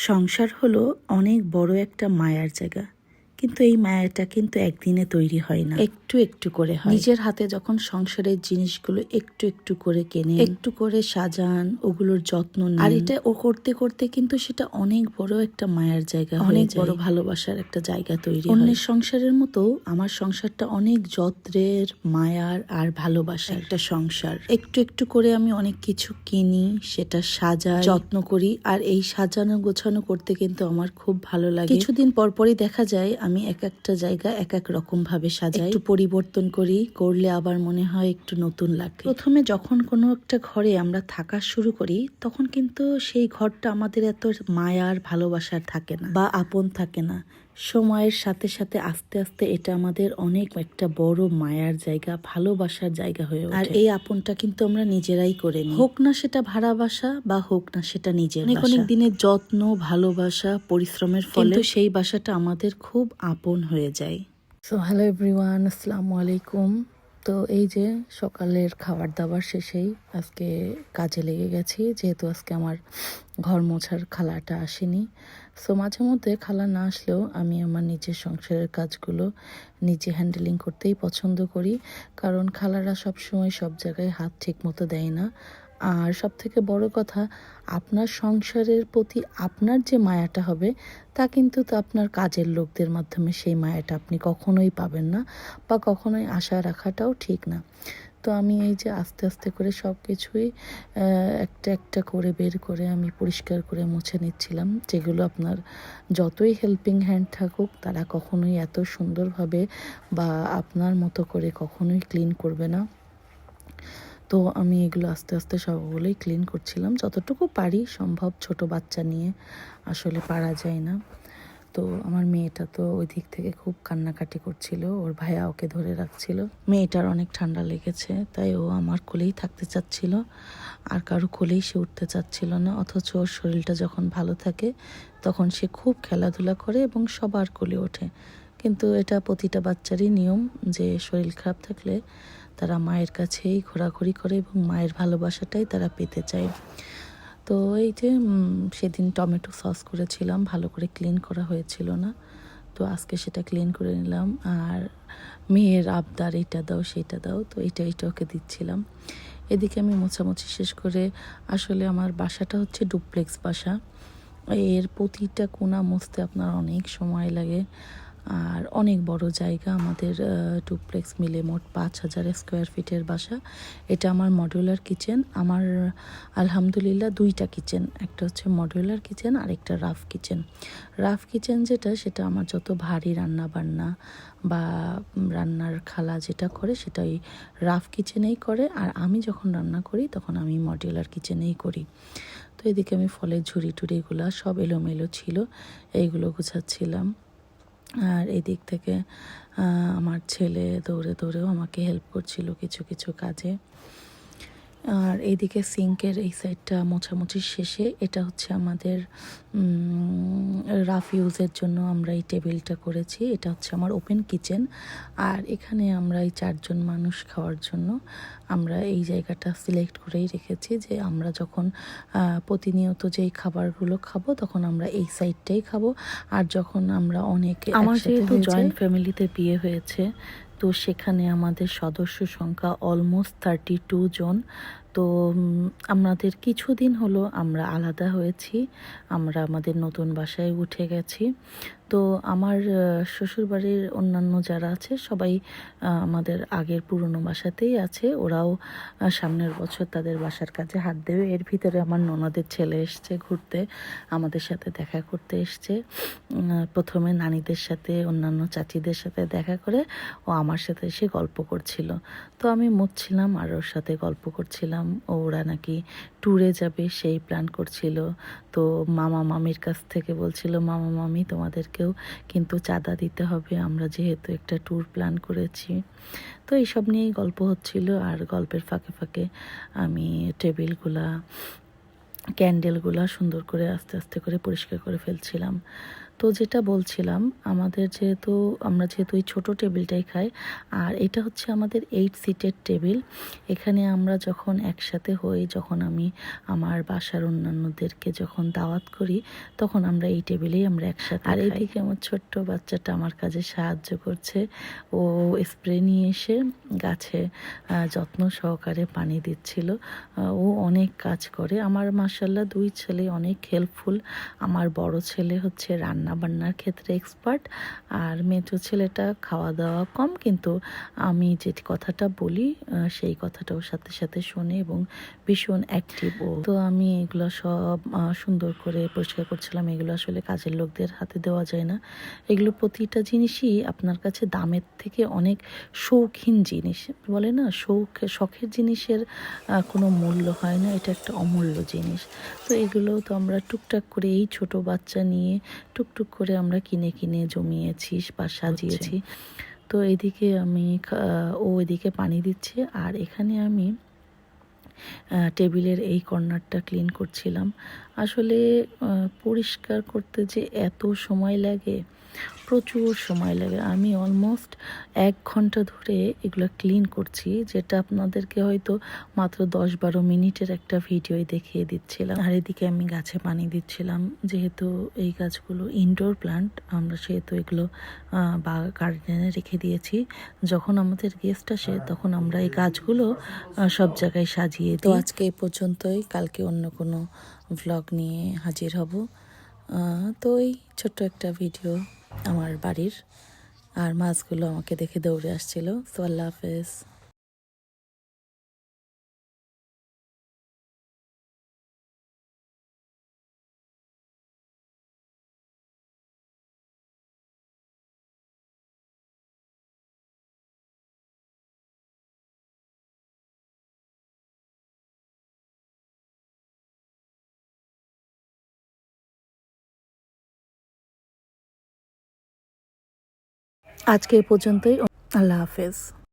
সংসার হলো অনেক বড় একটা মায়ার জায়গা, কিন্তু এই মায়াটা কিন্তু একদিনে তৈরি হয় না, একটু একটু করে হয়। নিজের হাতে যখন সংসারের জিনিসগুলো একটু একটু করে কেনে, একটু করে সাজান, ওগুলোর যত্ন নেন, আর এটা ও করতে করতে কিন্তু সেটা অনেক বড় একটা মায়ার জায়গা, অনেক বড় ভালোবাসার একটা জায়গা তৈরি হয়। অন্যের সংসারের মতো আমার সংসারটা অনেক যত্নের, মায়ার আর ভালোবাসার একটা সংসার। একটু একটু করে আমি অনেক কিছু কিনি, সেটা সাজাই, যত্ন করি, আর এই সাজানো গোছানো করতে কিন্তু আমার খুব ভালো লাগে। কিছুদিন পরপরই দেখা যায় আমি এক একটা জায়গা এক এক রকম ভাবে সাজাই, একটু পরিবর্তন করি, করলে আবার মনে হয় একটু নতুন লাগে। প্রথমে যখন কোনো একটা ঘরে আমরা থাকা শুরু করি তখন কিন্তু সেই ঘরটা আমাদের এত মায়ার ভালোবাসার থাকে না বা আপন থাকে না। সময়ের সাথে সাথে আস্তে আস্তে এটা আমাদের অনেক একটা বড় মায়ার জায়গা, ভালোবাসার জায়গা হয়ে ওঠে। আর এই আপনটা কিন্তু আমরা নিজেরাই করে নিই, হোক না সেটা ভাড়া বাসা বা হোক না সেটা নিজের বাসা। অনেক দিনের যত্ন, ভালোবাসা, পরিশ্রমের ফলে সেই বাসাটা আমাদের খুব আপন হয়ে যায়। সো হ্যালো এভরিওয়ান, আসসালামু আলাইকুম। তো এই যে সকালের খাবার দাবার শেষেই আজকে কাজে লেগে গেছি, যেহেতু আজকে আমার ঘর মোছার খালাটা আসেনি। সো মাঝে মধ্যে খালা না আসলেও আমি আমার নিজের সংসারের কাজগুলো নিজে হ্যান্ডেলিং করতেই পছন্দ করি, কারণ খালারা সবসময় সব জায়গায় হাত ঠিক মতো দেয় না। আর সব থেকে বড় কথা, আপনার সংসারের প্রতি আপনার যে মায়াটা হবে তা কিন্তু তো আপনার কাজের লোকদের মাধ্যমে সেই মায়াটা আপনি কখনোই পাবেন না, বা কখনোই আশা রাখাটাও ঠিক না। তো আমি এই যে আস্তে আস্তে করে সব কিছুই একটা একটা করে বের করে আমি পরিষ্কার করে মুছে নিচ্ছিলাম, যেগুলো আপনার যতই হেল্পিং হ্যান্ড থাকুক তারা কখনোই এত সুন্দরভাবে বা আপনার মতো করে কখনোই ক্লিন করবে না। তো আমি এগুলো আস্তে আস্তে সবগুলোই ক্লিন করছিলাম, যতটুকু পারি সম্ভব। ছোট বাচ্চা নিয়ে আসলে পারা যায় না। তো আমার মেয়েটা তো ওই দিক থেকে খুব কান্নাকাটি করছিল, ওর ভাইয়া ওকে ধরে রাখছিল। মেয়েটার অনেক ঠান্ডা লেগেছে, তাই ও আমার কোলেই থাকতে চাচ্ছিল, আর কারো কোলেই সে উঠতে চাচ্ছিল না। অথচ ওর শরীরটা যখন ভালো থাকে তখন সে খুব খেলাধুলা করে এবং সবার কোলে ওঠে। কিন্তু এটা প্রতিটা বাচ্চারই নিয়ম যে শরীর খারাপ থাকলে তারা মায়ের কাছেই ঘোরাঘুরি করে এবং মায়ের ভালোবাসাটাই তারা পেতে চায়। তো এই যে সেদিন টমেটো সস করেছিলাম, ভালো করে ক্লিন করা হয়েছিল না, তো আজকে সেটা ক্লিন করে নিলাম। আর মেয়ের আবদার এটা দাও সেটা দাও, তো এটা ওকে দিচ্ছিলাম। এদিকে আমি মোছামুছি শেষ করে, আসলে আমার বাসাটা হচ্ছে ডুপ্লেক্স বাসা, এর প্রতিটা কোণা মুছতে আপনার অনেক সময় লাগে। আর অনেক বড় জায়গা আমাদের, ডুপ্লেক্স মিলে মোট 5,000 স্কোয়ার ফিটের বাসা। এটা আমার মডিউলার কিচেন। আমার আলহামদুলিল্লাহ 2টা কিচেন, একটা হচ্ছে মডিউলার কিচেন আর একটা রাফ কিচেন। রাফ কিচেন যেটা, সেটা আমার যত ভারী রান্না বান্না বা রান্নার খালা যেটা করে সেটা ওই রাফ কিচেনেই করে, আর আমি যখন রান্না করি তখন আমি মডিউলার কিচেনেই করি। তো এদিকে আমি ফলের ঝুড়ি টুড়িগুলো সব এলোমেলো ছিল, এইগুলো গুছাচ্ছিলাম। আর এদিক থেকে আমার ছেলে দৌড়ে দৌড়েও আমাকে হেল্প করছিল কিছু কিছু কাজে। আর এইদিকে সিঙ্কের এই সাইডটা মোছামুছির শেষে, এটা হচ্ছে আমাদের রাফ ইউজের জন্য আমরা এই টেবিলটা করেছি। এটা হচ্ছে আমার ওপেন কিচেন, আর এখানে আমরা এই 4জন মানুষ খাওয়ার জন্য আমরা এই জায়গাটা সিলেক্ট করেই রেখেছি, যে আমরা যখন প্রতিনিয়ত যেই খাবারগুলো খাবো তখন আমরা এই সাইডটাই খাবো। আর যখন আমরা অনেকে, আমার যেহেতু জয়েন্ট ফ্যামিলিতে বিয়ে হয়েছে, তো সেখানে আমাদের সদস্য সংখ্যা অলমোস্ট 32 জন। তো আমাদের কিছুদিন হলো আমরা আলাদা হয়েছি, আমরা আমাদের নতুন বাসায় উঠে গেছি। তো আমার শ্বশুরবাড়ির অন্যান্য যারা আছে সবাই আমাদের আগের পুরনো বাসাতেই আছে, ওরাও সামনের বছর তাদের বাসার কাজে হাত দেবে। এর ভিতরে আমার ননদের ছেলে এসছে ঘুরতে, আমাদের সাথে দেখা করতে এসছে। প্রথমে নানিদের সাথে, অন্যান্য চাচিদের সাথে দেখা করে ও আমার সাথে এসে গল্প করছিল। তো আমি মুছছিলাম আর ওর সাথে গল্প করছিলাম। ওরা নাকি ট্যুরে যাবে সেই প্ল্যান করছিল। তো মামা মামির কাছ থেকে বলছিল, মামা মামি তোমাদেরকেও কিন্তু চাঁদা দিতে হবে, আমরা যেহেতু একটা ট্যুর প্ল্যান করেছি। তো এইসব নিয়েই গল্প হচ্ছিল, আর গল্পের ফাঁকে ফাঁকে আমি টেবিলগুলা ক্যান্ডেলগুলো সুন্দর করে আস্তে আস্তে করে পরিষ্কার করে ফেলছিলাম। তো যেটা বলছিলাম, আমরা যেহেতু এই ছোটো টেবিলটাই খাই, আর এটা হচ্ছে আমাদের 8 সিটের টেবিল। এখানে আমরা যখন একসাথে হই, যখন আমি আমার বাসার অন্যান্যদেরকে যখন দাওয়াত করি, তখন আমরা এই টেবিলেই আমরা একসাথে। আর এইদিকে আমার ছোট্ট বাচ্চাটা আমার কাজে সাহায্য করছে। ও স্প্রে নিয়ে এসে গাছে যত্ন সহকারে পানি দিচ্ছিল। ও অনেক কাজ করে। আমার মাশাআল্লাহ 2 ছেলে অনেক হেল্পফুল। আমার বড় ছেলে হচ্ছে রান্না বান্নার ক্ষেত্রে এক্সপার্ট, আর মেজো ছেলেটা খাওয়া দাওয়া কম, কিন্তু আমি যে কথাটা বলি সেই কথাটা ওর সাথে সাথে শোনে এবং ভীষণ অ্যাক্টিভ ও। তো আমি এগুলো সব সুন্দর করে পরিষ্কার করছিলাম। এগুলো আসলে কাজের লোকদের হাতে দেওয়া যায় না। এগুলো প্রতিটা জিনিসই আপনার কাছে দামের থেকে অনেক শৌখিন জিনিস। বলে না, শখের জিনিসের কোনো মূল্য হয় না, এটা একটা অমূল্য জিনিস। তো এগুলো তো আমরা টুকটাক করে এই ছোট বাচ্চা নিয়ে টুকটুক করে আমরা কিনে কিনে জমিয়েছি বা সাজিয়েছি। তো এদিকে ও এদিকে পানি দিচ্ছে, আর এখানে আমি টেবিলের এই কর্নারটা ক্লিন করছিলাম। আসলে পরিষ্কার করতে যে এত সময় লাগে, প্রচুর সময় লাগে। আমি অলমোস্ট 1 ঘন্টা ধরে এগুলো ক্লিন করছি, যেটা আপনাদেরকে হয়তো মাত্র 10-12 মিনিটের একটা ভিডিওই দেখিয়ে দিচ্ছিলাম। আর এদিকে আমি গাছে পানি দিচ্ছিলাম। যেহেতু এই গাছগুলো ইনডোর প্লান্ট, আমরা সেহেতু এগুলো বা গার্ডেনে রেখে দিয়েছি। যখন আমাদের গেস্ট আসে তখন আমরা এই গাছগুলো সব জায়গায় সাজিয়ে দিই। তো আজকে এই পর্যন্তই, কালকে অন্য কোনো ভ্লগ নিয়ে হাজির হব। তো এই ছোট্ট একটা ভিডিও আমার বাড়ির, আর মাছগুলো আমাকে দেখে দৌড়ে আসছিল। সো আল্লাহ হাফেজ। আজকে এই পর্যন্তই। আল্লাহ হাফেজ।